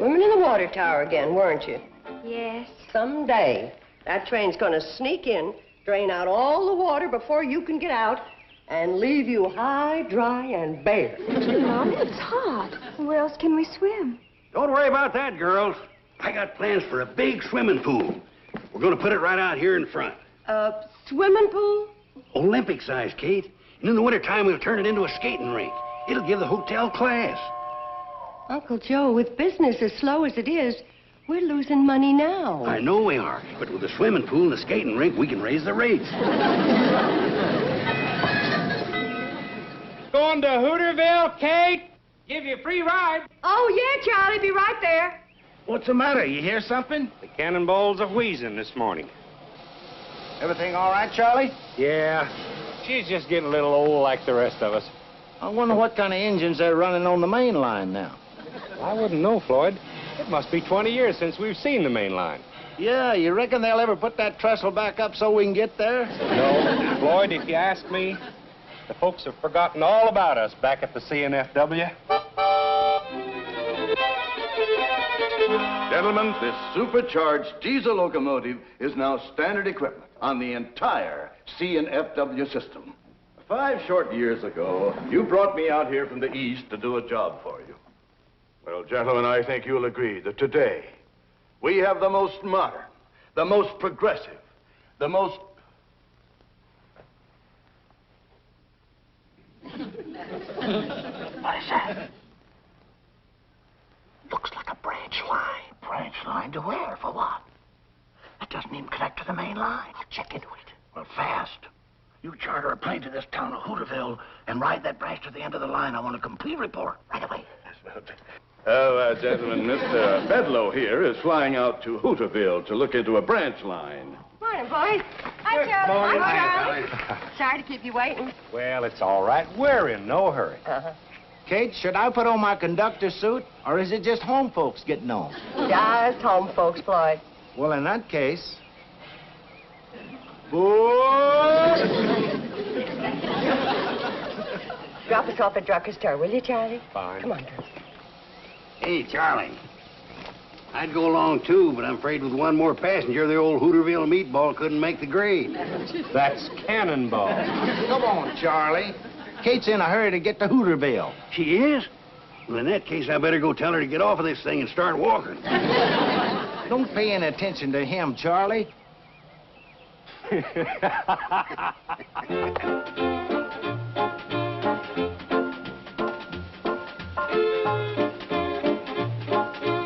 Swimming in the water tower again, weren't you? Yes. Someday, that train's gonna sneak in, drain out all the water before you can get out, and leave you high, dry, and bare. Mom, it's hot. Where else can we swim? Don't worry about that, girls. I got plans for a big swimming pool. We're gonna put it right out here in front. A swimming pool? Olympic size, Kate. And in the wintertime, we'll turn it into a skating rink. It'll give the hotel class. Uncle Joe, with business as slow as it is, we're losing money now. I know we are, but with the swimming pool and the skating rink, we can raise the rates. Going to Hooterville, Kate? Give you a free ride. Oh, yeah, Charlie, be right there. What's the matter? You hear something? The cannonballs are wheezing this morning. Everything all right, Charlie? Yeah. She's just getting a little old like the rest of us. I wonder what kind of engines they're running on the main line now. I wouldn't know, Floyd. It must be 20 years since we've seen the main line. Yeah, you reckon they'll ever put that trestle back up so we can get there? No. Floyd, if you ask me, the folks have forgotten all about us back at the C&W. Gentlemen, this supercharged diesel locomotive is now standard equipment on the entire C&W system. 5 short years ago, you brought me out here from the east to do a job for you. Well, gentlemen, I think you'll agree that today we have the most modern, the most progressive, the most... What is that? Looks like a branch line. Branch line to where? For what? That doesn't even connect to the main line. I'll check into it. Well, fast. You charter a plane to this town of Hooterville and ride that branch to the end of the line. I want a complete report right away. Oh, gentlemen, Mr. Bedloe here is flying out to Hooterville to look into a branch line. Morning, boys. Hi, Charlie. Hi, Charlie. Sorry to keep you waiting. Well, it's all right. We're in no hurry. Kate, should I put on my conductor suit, or is it just home folks getting on? Just home folks, Floyd. Well, in that case... Drop us off at Drucker's store, will you, Charlie? Fine. Come on, girls. Hey, Charlie. I'd go along, too, but I'm afraid with one more passenger, the old Hooterville meatball couldn't make the grade. That's cannonball. Come on, Charlie. Kate's in a hurry to get to Hooterville. She is? Well, in that case, I better go tell her to get off of this thing and start walking. Don't pay any attention to him, Charlie.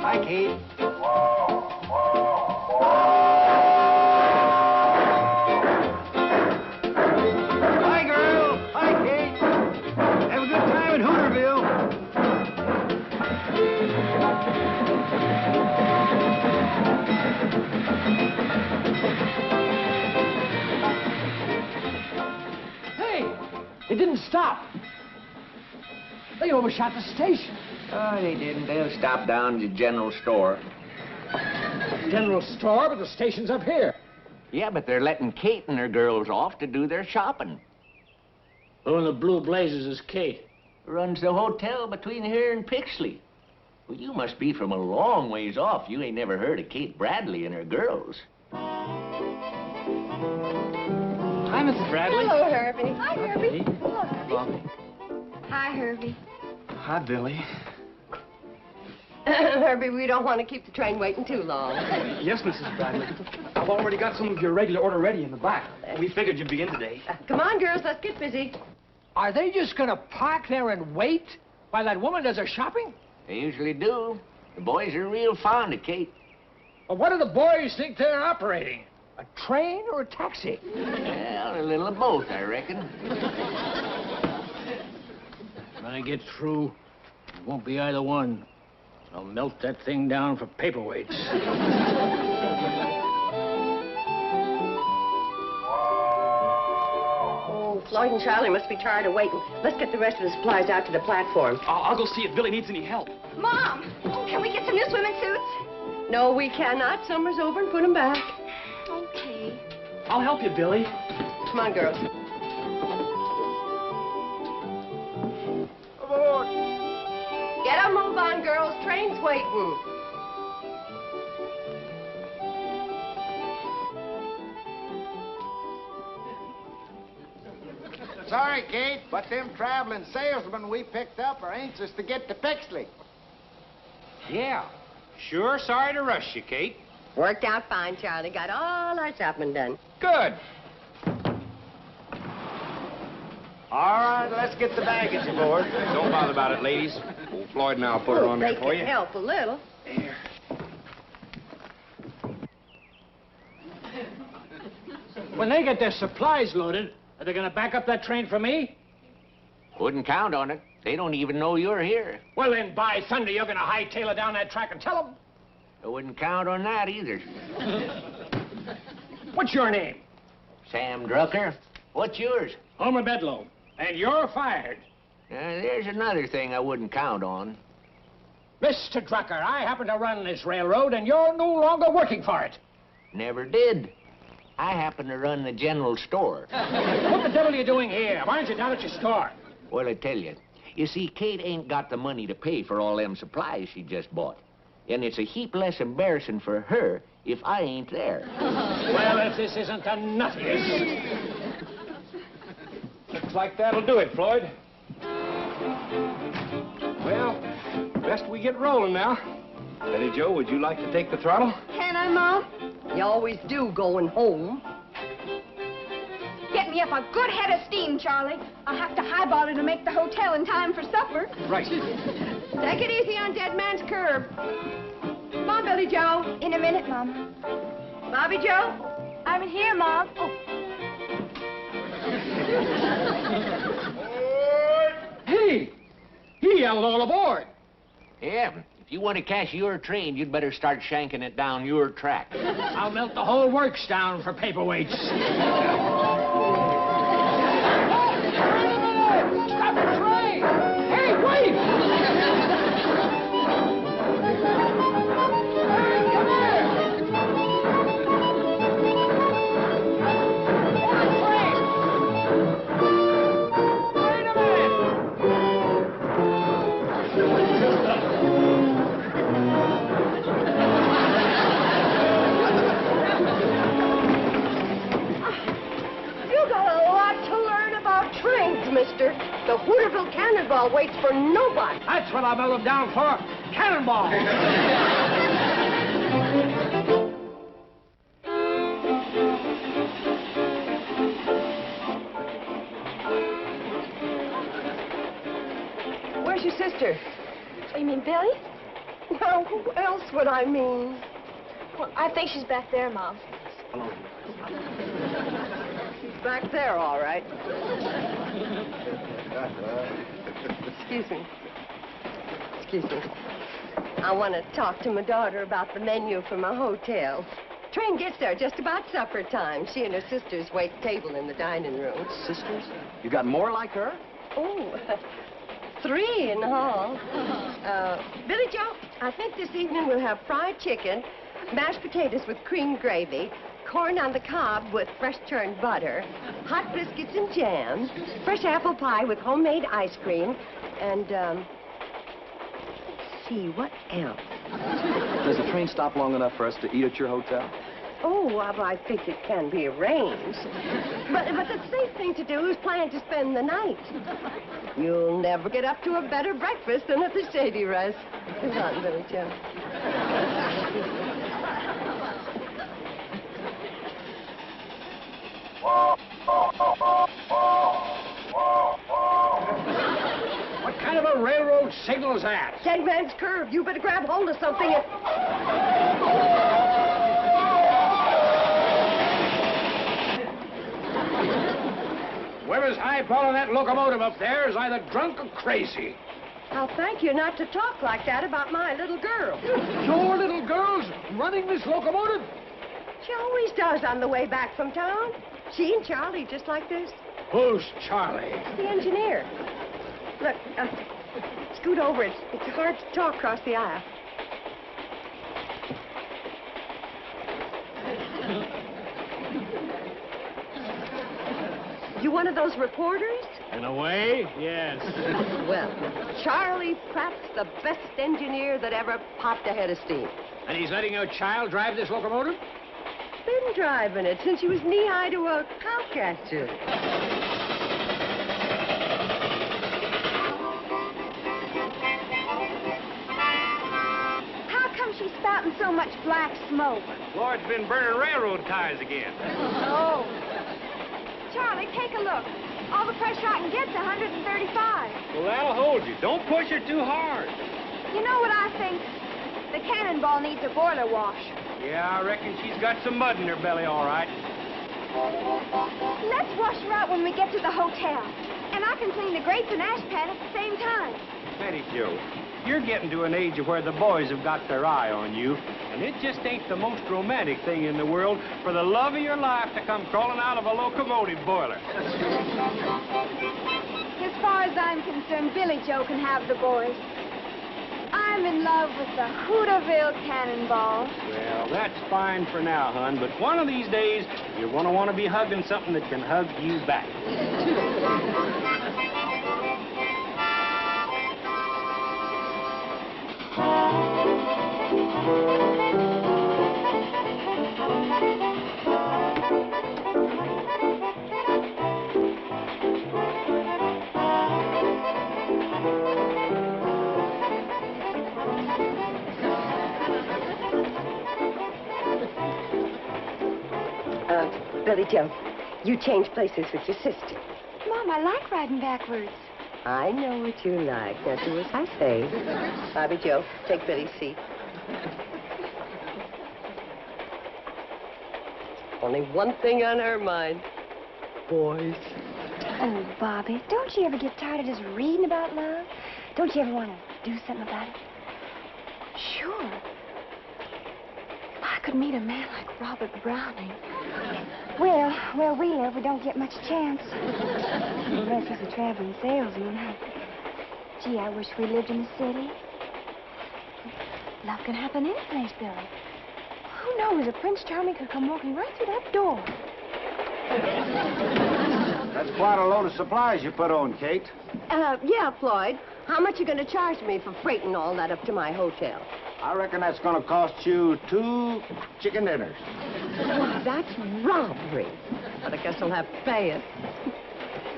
Hi, Kate. Hi, girl. Hi, Kate. Have a good time in Hooterville. They didn't stop. They overshot the station. Oh, they didn't. They'll stop down at the general store. General store, but the station's up here. Yeah, but they're letting Kate and her girls off to do their shopping. Who in the blue blazes is Kate? Runs the hotel between here and Pixley. Well, you must be from a long ways off. You ain't never heard of Kate Bradley and her girls. Hi, Mrs. Bradley. Hello, Herbie. Hi, Herbie. Hello, Herbie. Hi, Herbie. Hi, Billy. Herbie, we don't want to keep the train waiting too long. Yes, Mrs. Bradley. I've already got some of your regular order ready in the back. We figured you'd be in today. Come on, girls, let's get busy. Are they just going to park there and wait while that woman does her shopping? They usually do. The boys are real fond of Kate. Well, what do the boys think they're operating? A train or a taxi? Well, a little of both, I reckon. When I get through, it won't be either one. I'll melt that thing down for paperweights. Oh, Floyd and Charlie must be tired of waiting. Let's get the rest of the supplies out to the platform. I'll go see if Billy needs any help. Mom, can we get some new swimming suits? No, we cannot. Summer's over and put them back. Okay. I'll help you, Billy. Come on, girls. Aboard! Get a move on, girls. Train's waiting. Sorry, Kate, but them traveling salesmen we picked up are anxious to get to Pixley. Yeah. Sure sorry to rush you, Kate. Worked out fine, Charlie. Got all our shopping done. Good. All right, let's get the baggage aboard. Don't bother about it, ladies. Old Floyd and I'll put her on there They for can you. help a little. When they get their supplies loaded, are they going to back up that train for me? Wouldn't count on it. They don't even know you're here. Well, then, by thunder, you're going to hightail it down that track and tell them. I wouldn't count on that either. What's your name? Sam Drucker. What's yours? Homer Bedloe. And you're fired. There's another thing I wouldn't count on. Mr. Drucker, I happen to run this railroad, and you're no longer working for it. Never did. I happen to run the general store. What the devil are you doing here? Why aren't you down at your store? Well, I tell you. You see, Kate ain't got the money to pay for all them supplies she just bought. And it's a heap less embarrassing for her if I ain't there. Well, if this isn't the nuttiest. Looks like that'll do it, Floyd. Well, best we get rolling now. Betty Jo, would you like to take the throttle? Can I, Mom? You always do going home. Get me up a good head of steam, Charlie. I'll have to highball it to make the hotel in time for supper. Right. Take it easy on Dead Man's Curve. Come on, Billy Joe. In a minute, Mama. Bobby Joe. I'm in here, Mom. Oh. Hey! He yelled all aboard. Yeah, if you want to cash your train, you'd better start shanking it down your track. I'll melt the whole works down for paperweights. Stop the train! Hey, wait! Hey, come here! Wait a minute! You got a lot to learn about trains, mister. The Hooterville Cannonball waits for nobody. That's what I'll melt them down for. Cannonball! Where's your sister? You mean Billy? Well, who else would I mean? Well, I think she's back there, Mom. She's back there, all right. Excuse me. Excuse me. I want to talk to my daughter about the menu for my hotel. Train gets there just about supper time. She and her sisters wait table in the dining room. Sisters? You got more like her? Oh, 3 in the hall. Billy Joe, I think this evening we'll have fried chicken, mashed potatoes with cream gravy, corn on the cob with fresh churned butter, hot biscuits and jam, fresh apple pie with homemade ice cream, and, let's see, what else? Does the train stop long enough for us to eat at your hotel? Oh, well, I think it can be arranged. But the safe thing to do is plan to spend the night. You'll never get up to a better breakfast than at the Shady Russ. Come on, Billy Joe. What kind of a railroad signal is that? Dead Man's Curve. You better grab hold of something and... Whoever's highballing that locomotive up there is either drunk or crazy. I'll thank you not to talk like that about my little girl. Your little girl's running this locomotive? She always does on the way back from town. She and Charlie just like this. Who's Charlie? The engineer. Look, scoot over. It's hard to talk across the aisle. You one of those reporters? In a way, yes. Well, Charlie Pratt's the best engineer that ever popped a head of steam. And he's letting your child drive this locomotive? Been driving it since she was knee-high to a cowcatcher. getting so much black smoke? Floyd's been burning railroad ties again. Oh. Charlie, take a look. All the pressure I can get's 135. Well, that'll hold you. Don't push her too hard. You know what I think? The cannonball needs a boiler wash. Yeah, I reckon she's got some mud in her belly, all right. Let's wash her out when we get to the hotel. And I can clean the grates and ash pan at the same time. Betty Jo, you're getting to an age of where the boys have got their eye on you, and it just ain't the most romantic thing in the world for the love of your life to come crawling out of a locomotive boiler. As far as I'm concerned, Billy Joe can have the boys. I'm in love with the Hooterville cannonball. Well, that's fine for now, hon, but one of these days, you're going to want to be hugging something that can hug you back. Billy Joe, you change places with your sister. Mom, I like riding backwards. I know what you like. Now do as I say. Bobby Joe, take Billy's seat. Only one thing on her mind. Boys. Oh, Bobby, don't you ever get tired of just reading about love? Don't you ever want to do something about it? Sure. If I could meet a man like Robert Browning. Well, where we live, we don't get much chance. Unless he's a traveling salesman. Gee, I wish we lived in the city. Love can happen any place, Billy. Who knows if Prince Charming could come walking right through that door? That's quite a load of supplies you put on, Kate. Yeah, Floyd. How much you gonna charge me for freighting all that up to my hotel? I reckon that's gonna cost you 2 chicken dinners. Well, that's robbery. But I guess I'll have to pay it.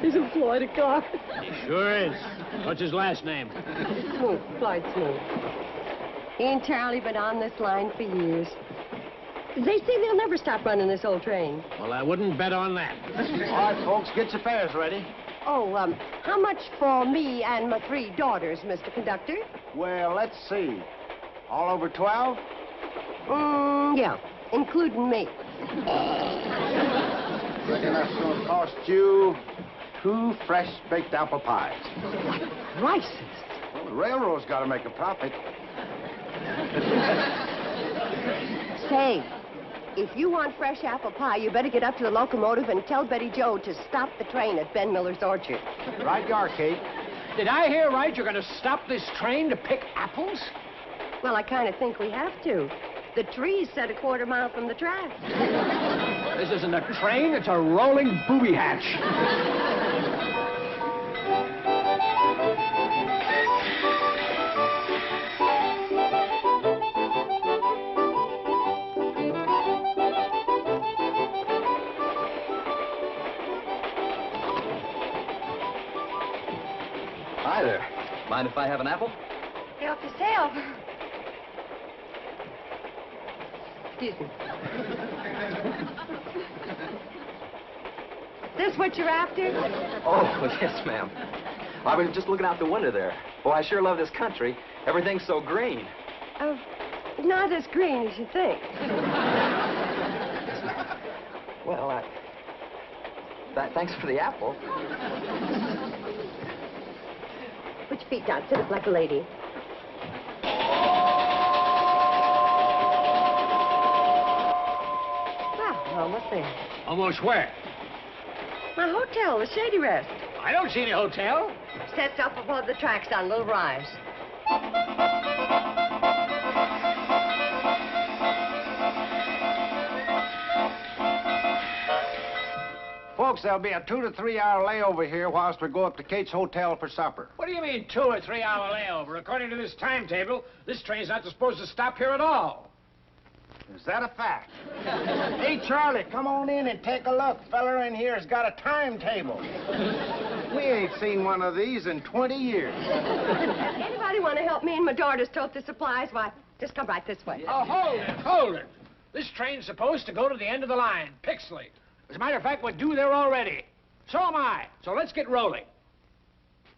Isn't Floyd a car? He sure is. What's his last name? Smoot, Floyd Smoot. He and Charlie been on this line for years. They say they'll never stop running this old train. Well, I wouldn't bet on that. All right, folks, get your fares ready. Oh, how much for me and my 3 daughters, Mr. Conductor? Well, let's see. All over 12? Yeah, including me. Reckon that's gonna cost you 2 fresh baked apple pies. Prices. Well, the railroad's got to make a profit. Say, if you want fresh apple pie, you better get up to the locomotive and tell Betty Jo to stop the train at Ben Miller's orchard. Right you are, Kate. Did I hear right? You're going to stop this train to pick apples? Well, I kind of think we have to. The tree's set a quarter mile from the track. This isn't a train, it's a rolling booby hatch. Hi there. Mind if I have an apple? Help yourself. Excuse me. This what you're after? Oh, yes, ma'am. I was just looking out the window there. Boy, I sure love this country. Everything's so green. Not as green as you think. Well, thanks for the apple. Put your feet down. Sit up like a lady. Well, almost there. Almost where? My hotel, the Shady Rest. I don't see any hotel. Sets up above the tracks on a little rise. Folks, there'll be a 2 to 3 hour layover here whilst we go up to Kate's hotel for supper. What do you mean 2 or 3 hour layover? According to this timetable, this train's not supposed to stop here at all. Is that a fact? Hey, Charlie, come on in and take a look. Feller in here has got a timetable. We ain't seen one of these in 20 years. Anybody want to help me and my daughters tote the supplies? Why, Just come right this way. Oh, hold it. This train's supposed to go to the end of the line, Pixley. As a matter of fact, we're due there already. So am I. So let's get rolling.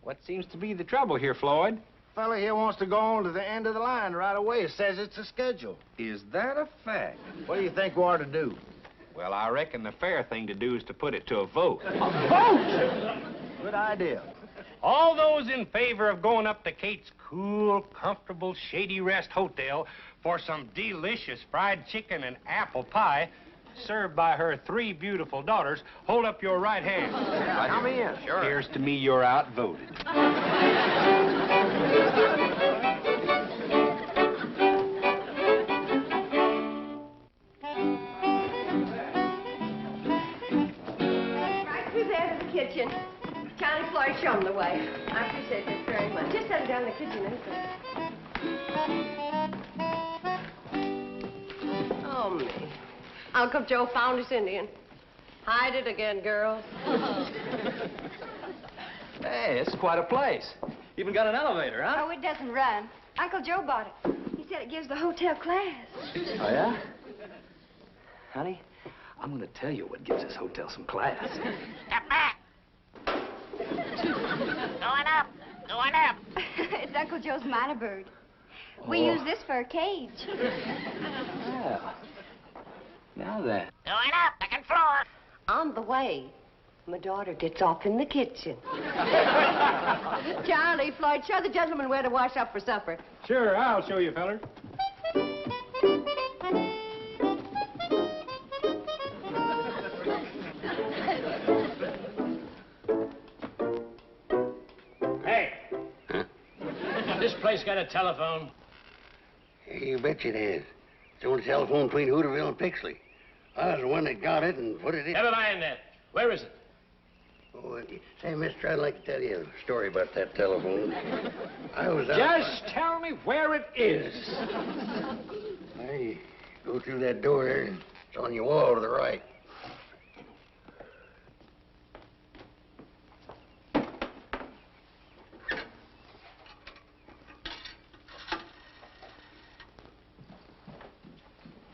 What seems to be the trouble here, Floyd? Fella here wants to go on to the end of the line right away. Says it's a schedule. Is that a fact? What do you think we ought to do? Well, I reckon the fair thing to do is to put it to a vote. A vote? Good idea. All those in favor of going up to Kate's cool, comfortable, Shady Rest Hotel for some delicious fried chicken and apple pie served by her 3 beautiful daughters, hold up your right hand. Come in. Sure. Appears to me you're outvoted. Right through there to the kitchen. Charlie, Floyd, show them the way. I appreciate this very much. Just set it down in the kitchen, anything. Oh, me. Uncle Joe found his Indian. Hide it again, girls. Hey, it's quite a place. Even got an elevator, huh? Oh, it doesn't run. Uncle Joe bought it. He said it gives the hotel class. Oh, yeah? Honey, I'm going to tell you what gives this hotel some class. Step back. Going up. Going up. It's Uncle Joe's minor bird. We use this for a cage. Well, now then. Going up. Second floor. On the way, my daughter gets off in the kitchen. Charlie, Floyd, show the gentleman where to wash up for supper. Sure, I'll show you, feller. Hey. Huh? This place got a telephone? Hey, you bet it is. It's the only telephone between Hooterville and Pixley. I was the one that got it and put it in. Never mind that. Where is it? Oh, say, mister, I'd like to tell you a story about that telephone. I was out... Just tell me where it is. Hey, go through that door there. It's on your wall to the right.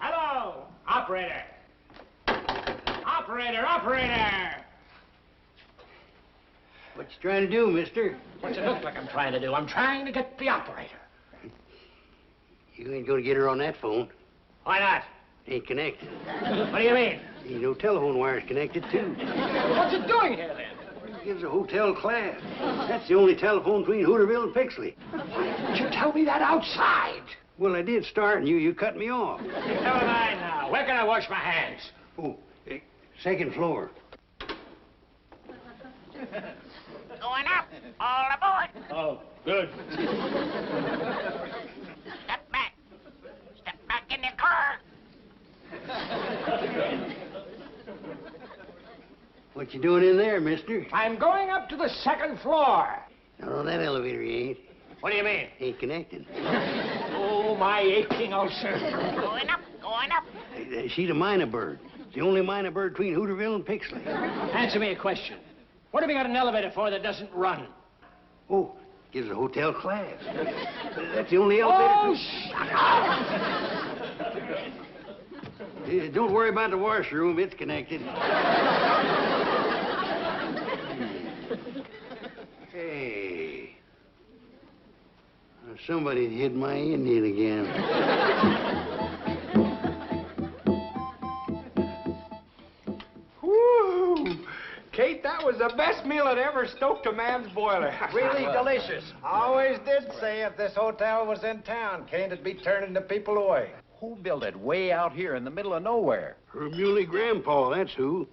Hello, operator. Operator! What you trying to do, mister? What's it look like I'm trying to do? I'm trying to get the operator. You ain't gonna get her on that phone. Why not? Ain't connected. What do you mean? Ain't no telephone wires connected, too. What's it doing here, then? It gives a hotel class. That's the only telephone between Hooterville and Pixley. Why didn't you tell me that outside? Well, I did start, and you cut me off. Never mind now. Where can I wash my hands? Oh, second floor. Going up. All aboard. Oh, good. Step back. Step back in the car. What you doing in there, mister? I'm going up to the second floor. No, that elevator you ain't. What do you mean? Ain't connected. Oh, my aching ulcer. Going up. Going up. She's a minor bird. It's the only minor bird between Hooterville and Pixley. Answer me a question. What have you got an elevator for that doesn't run? Oh, gives a hotel class. That's the only elevator. Oh, shut up! Don't worry about the washroom. It's connected. Hey. Somebody hid my Indian again. Woo! Kate, that was the best meal that ever stoked a man's boiler. Really delicious. I always did say if this hotel was in town, can't it be turning the people away? Who built it way out here in the middle of nowhere? Her muley grandpa, that's who.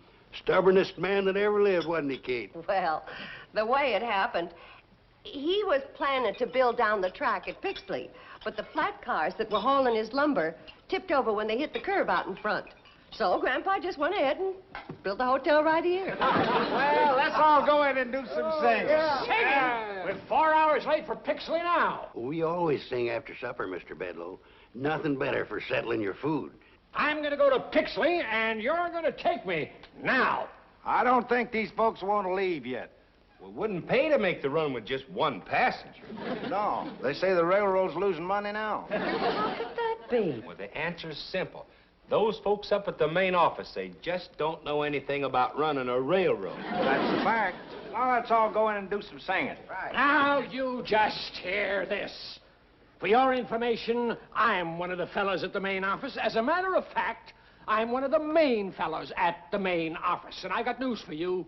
Stubbornest man that ever lived, wasn't he, Kate? Well, the way it happened, he was planning to build down the track at Pixley, but the flat cars that were hauling his lumber tipped over when they hit the curb out in front. So Grandpa just went ahead and built the hotel right here. Well, let's all go in and do some singing. We're 4 hours late for Pixley now. We always sing after supper, Mr. Bedloe. Nothing better for settling your food. I'm going to go to Pixley, and you're going to take me now. I don't think these folks want to leave yet. Well, it wouldn't pay to make the run with just one passenger. No, they say the railroad's losing money now. How could that be? Well, the answer's simple. Those folks up at the main office, they just don't know anything about running a railroad. That's a fact. Now let's all go in and do some singing. Right. Now, you just hear this. For your information, I'm one of the fellows at the main office. As a matter of fact, I'm one of the main fellows at the main office. And I got news for you.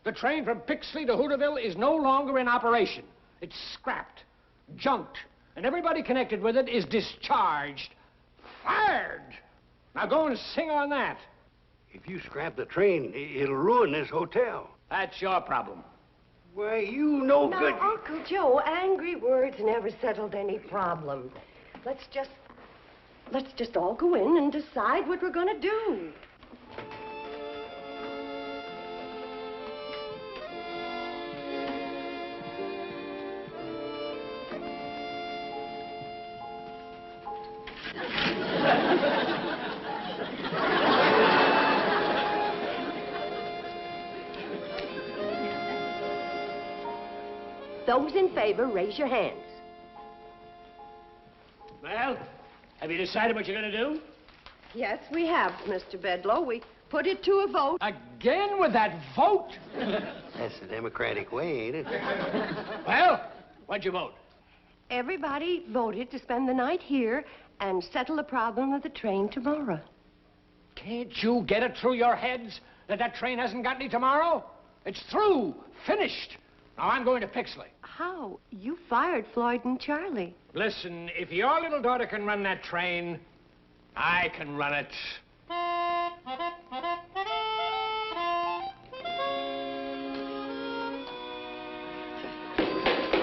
The train from Pixley to Hooterville is no longer in operation. It's scrapped, junked, and everybody connected with it is discharged, fired. Now go and sing on that. If you scrap the train, it'll ruin this hotel. That's your problem. Why, you know Now, good... Uncle Joe, angry words never settled any problem. Let's just all go in and decide what we're gonna do. Those in favor, raise your hands. Well, have you decided what you're going to do? Yes, we have, Mr. Bedloe. We put it to a vote. Again with that vote? That's the democratic way, ain't it? Well, what'd you vote? Everybody voted to spend the night here and settle the problem of the train tomorrow. Can't you get it through your heads that that train hasn't got any tomorrow? It's through, finished. Now I'm going to Pixley. How? You fired Floyd and Charlie. Listen, if your little daughter can run that train, I can run it.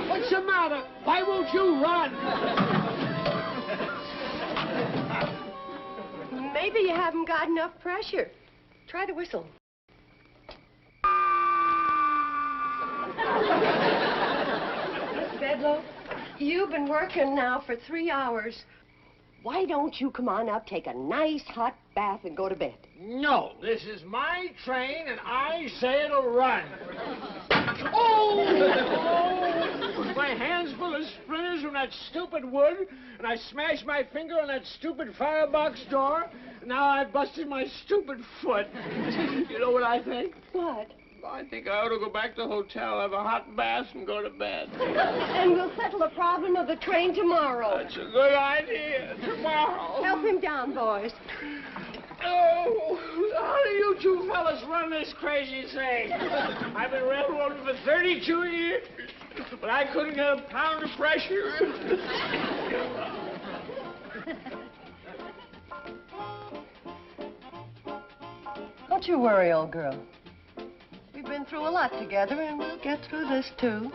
What's the matter? Why won't you run? Maybe you haven't got enough pressure. Try to whistle. Miss Bedloe, you've been working now for 3 hours. Why don't you come on up, take a nice hot bath, and go to bed? No, this is my train, and I say it'll run. Oh! My hand's full of splinters from that stupid wood, and I smashed my finger on that stupid firebox door. Now I've busted my stupid foot. You know what I think? What? I think I ought to go back to the hotel, have a hot bath, and go to bed. And we'll settle the problem of the train tomorrow. That's a good idea. Tomorrow. Help him down, boys. Oh, how do you two fellas run this crazy thing? I've been railroading for 32 years, but I couldn't get a pound of pressure. Don't you worry, old girl. We've been through a lot together, and we'll get through this, too.